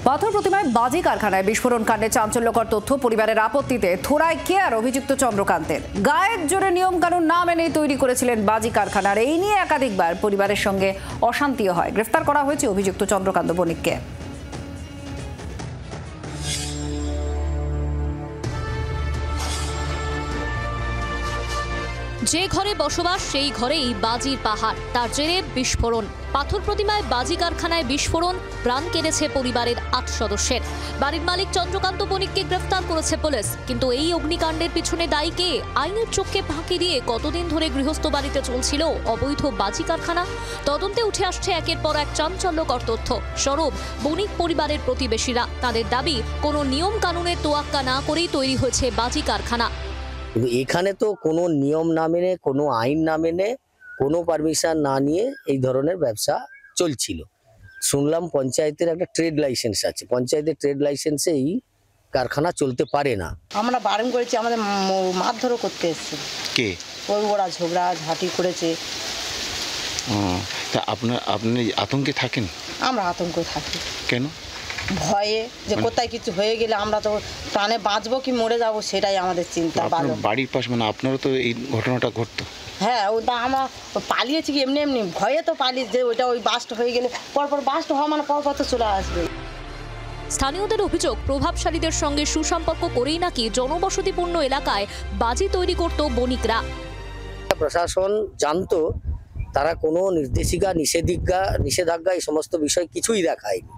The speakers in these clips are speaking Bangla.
পাথর প্রতিমায় বাজি কারখানায় বিস্ফোরণ কাণ্ডে চাঞ্চল্যকর তথ্য। পরিবারের আপত্তিতে থোড়ায় কেয়ার অভিযুক্ত চন্দ্রকান্তের। গায়ের জোরে নিয়ম কানুন না মেনেই তৈরি করেছিলেন বাজি কারখানার। এই নিয়ে একাধিকবার পরিবারের সঙ্গে অশান্তিও হয়। গ্রেফতার করা হয়েছে অভিযুক্ত চন্দ্রকান্ত বণিককে। যে ঘরে বসবাস সেই ঘরেই বাজির পাহাড়, তার জেরে বিস্ফোরণ। পাথর প্রতিমায় বাজি কারখানায় বিস্ফোরণ, প্রাণ কেড়েছে পরিবারের ৮ সদস্যের। বাড়ির মালিক চন্দ্রকান্ত বণিককে গ্রেফতার করেছে পুলিশ। কিন্তু এই অগ্নিকাণ্ডের পিছনে দায়ী কে? আইনের চোখকে ফাঁকি দিয়ে কতদিন ধরে গৃহস্থ বাড়িতে চলছিল অবৈধ বাজি কারখানা? তদন্তে উঠে আসছে একের পর এক চাঞ্চল্যকর তথ্য। সরব বণিক পরিবারের প্রতিবেশীরা। তাদের দাবি, কোনো নিয়ম কানুনের তোয়াক্কা না করেই তৈরি হয়েছে বাজি কারখানা। কিন্তু এখানে তো কোনো নিয়ম না মেনে, কোনো আইন না মেনে, কোনো পারমিশন না নিয়ে এই ধরনের ব্যবসা চলছিল। শুনলাম পঞ্চায়েতের একটা ট্রেড লাইসেন্স আছে, পঞ্চায়েতের ট্রেড লাইসেন্সে এই কারখানা চলতে পারে না। আমরা বারণ করেছি, আমাদের মারধরও করতে এসছে। কে? ওই ওরা ঝগড়া ঝাঁটি করেছে। তা আপনি আতঙ্কে থাকেন? আমরা আতঙ্কে থাকি। কেন? ভয়ে যে কোথায় কিছু হয়ে গেলে আমরা তো প্রাণে বাঁচবো কি মরে যাবো, সেটাই আমাদের চিন্তা। বাড়ির পাশে মানে আপনারও তো এই ঘটনাটা ঘটতো? হ্যাঁ, ওটা আমরা পালিয়েছি কি এমনি এমনি ভয়ে তো পালিয়ে, যে ওইটা ওই বাস্ট হয়ে গেলে পরপর বাস্ট হওয়া মানে পরপর তো চলে আসবে। স্থানীয়দের অভিযোগ, প্রভাবশালীদের সঙ্গে সুসম্পর্ক করেই নাকি জনবসতিপূর্ণ এলাকায় বাজি তৈরি করত বণিকরা। প্রশাসন জানতো, তারা কোনো নির্দেশিকা নিষেধাজ্ঞা এই সমস্ত বিষয় কিছুই দেখায়নি।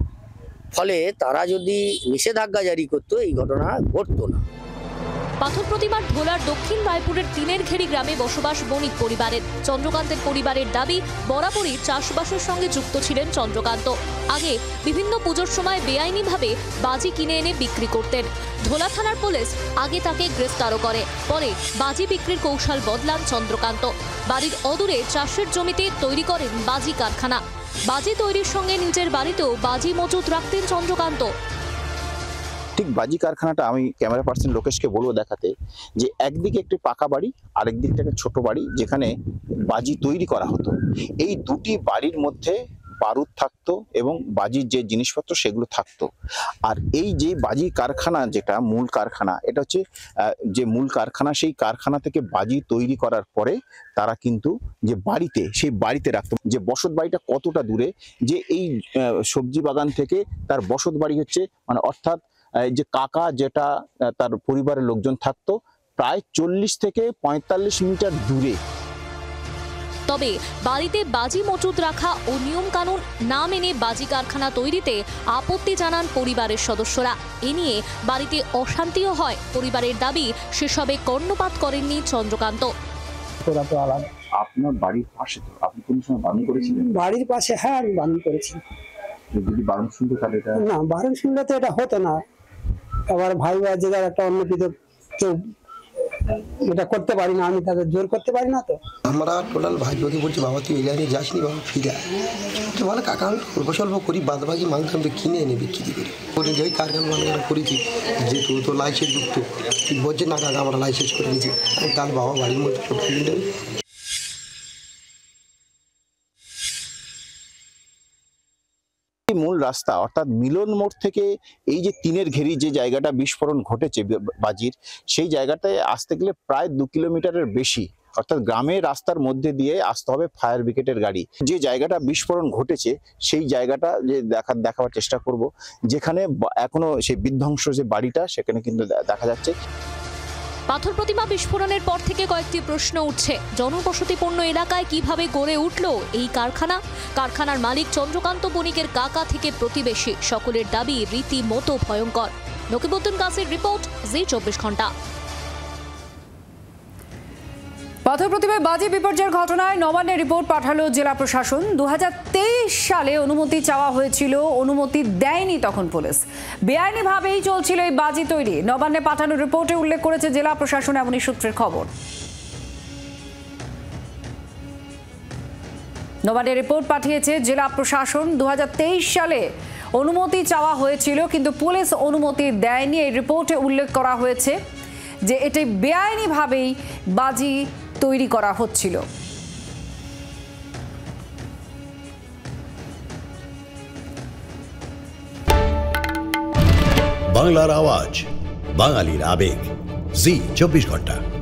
ফলে তারা যদি নিষেধাজ্ঞা জারি করতো এই ঘটনা ঘটতো না। পাথর প্রতিমার ধোলার দক্ষিণ রায়পুরের তিনের ঘেরি গ্রামে বসবাস বণিক পরিবারের। চন্দ্রকান্তের পরিবারের দাবি, বরাবরই চাষবাসের সঙ্গে যুক্ত ছিলেন চন্দ্রকান্ত। আগে বিভিন্ন পুজোর সময় বেআইনিভাবে বাজি কিনে এনে বিক্রি করতেন। ধোলা থানার পুলিশ আগে তাকে গ্রেফতারও করে। পরে বাজি বিক্রির কৌশল বদলান চন্দ্রকান্ত। বাড়ির অদূরে চাষের জমিতে তৈরি করেন বাজি কারখানা। বাজি তৈরির সঙ্গে নিজের বাড়িতেও বাজি মজুত রাখতেন চন্দ্রকান্ত। ঠিক বাজি কারখানাটা আমি ক্যামেরা পার্সন লোকেশকে বলবো দেখাতে, যে একদিকে একটি পাকা বাড়ি, আরেক দিকটা একটা ছোট বাড়ি যেখানে বাজি তৈরি করা হতো। এই দুটি বাড়ির মধ্যে বারুদ থাকতো এবং বাজির যে জিনিসপত্র সেগুলো থাকতো। আর এই যে বাজি কারখানা, যেটা মূল কারখানা, এটা হচ্ছে যে মূল কারখানা, সেই কারখানা থেকে বাজি তৈরি করার পরে তারা কিন্তু যে বাড়িতে, সেই বাড়িতে রাখতো। যে বসত বাড়িটা কতটা দূরে, যে এই সবজি বাগান থেকে তার বসত বাড়ি হচ্ছে, মানে অর্থাৎ যে কাকা যেটা তার পরিবারের লোকজন থাকতো, প্রায় 40 থেকে 45 মিটার দূরে। তবে বাড়িতে বাজি মজুত রাখা ও নিয়ম কানুন না মেনে বাজি কারখানা তৈরিতে আপত্তি জানান পরিবারের সদস্যরা। এ নিয়ে বাড়িতে অশান্তিও হয়। পরিবারের দাবি, সেসবে কর্ণপাত করেননি চন্দ্রকান্ত। আপনার বাড়ির পাশে তো আপনি কোন সময় বারণ করেছিলেন? বাড়ির পাশে, হ্যাঁ, আমি বারণ করেছি। যদি বারণ শুনতে তাহলে এটা না, বারণ শুনলে তো এটা হতো না। আবার ভাই বাজিকার একটা অন্য কিছু কেউ এটা করতে পারি না, আমি তাদের জোর করতে পারি না। তো আমরা টোটাল ভাইকে বলছি, বাবা তুই এই লাইনে যাসনি, বাবা ফিরে তো বলে কাকা আমি অল্প স্বল্প করি, বাদ বাকি মাংস আমি কিনে এনে বিক্রি করি। যেই কারখানা বানানো করেছি, যেহেতু তো লাইসেন্স যুক্ত, ঠিক বলছে না কাকা আমরা লাইসেন্স করে দিয়েছি। আমি তার বাবা বাড়ির মধ্যে কিনে দেবে। মূল রাস্তা অর্থাৎ মিলন মোড় থেকে এই যে তিনের ঘেরি যে জায়গাটা বিস্ফোরণ ঘটেছে বাজির, সেই জায়গাটায় আসতে গেলে প্রায় 2 কিলোমিটারের বেশি, অর্থাৎ গ্রামের রাস্তার মধ্যে দিয়ে আসতে হবে ফায়ার ব্রিগেডের গাড়ি। যে জায়গাটা বিস্ফোরণ ঘটেছে সেই জায়গাটা যে দেখাবার চেষ্টা করব, যেখানে এখনো সেই বিধ্বংস যে বাড়িটা সেখানে কিন্তু দেখা যাচ্ছে। পাথর প্রতিমা বিস্ফোরণের পর থেকে কয়েকটি প্রশ্ন উঠছে। জনবসতিপূর্ণ এলাকায় কিভাবে গড়ে উঠল এই কারখানা? কারখানার মালিক চন্দ্রকান্ত বণিকের কাকা থেকে প্রতিবেশী, সকলের দাবি রীতিমতো ভয়ঙ্কর। নকিবুদ্দিন কাসির রিপোর্ট, জি 24 ঘন্টা। পাথর প্রতিমায় বাজি বিপর্যয়ের ঘটনায় নবান্নে রিপোর্ট পাঠালো জেলা প্রশাসন। 2023 সালে অনুমতি চাওয়া হয়েছিল, অনুমতি দেয়নি তখন পুলিশ। বেআইনিভাবেই চলছিল এই বাজি তৈরি। নবান্নে পাঠানো রিপোর্টে উল্লেখ করেছে জেলা প্রশাসন, এমনই সূত্রের খবর। নবান্নে রিপোর্ট পাঠিয়েছে জেলা প্রশাসন। 2023 সালে অনুমতি চাওয়া হয়েছিল, কিন্তু পুলিশ অনুমতি দেয়নি। এই রিপোর্টে উল্লেখ করা হয়েছে যে এটি বেআইনিভাবেই বাজি তৈরি করা হচ্ছিল। বাংলার আওয়াজ, বাঙালির আবেগ, জি 24 ঘন্টা।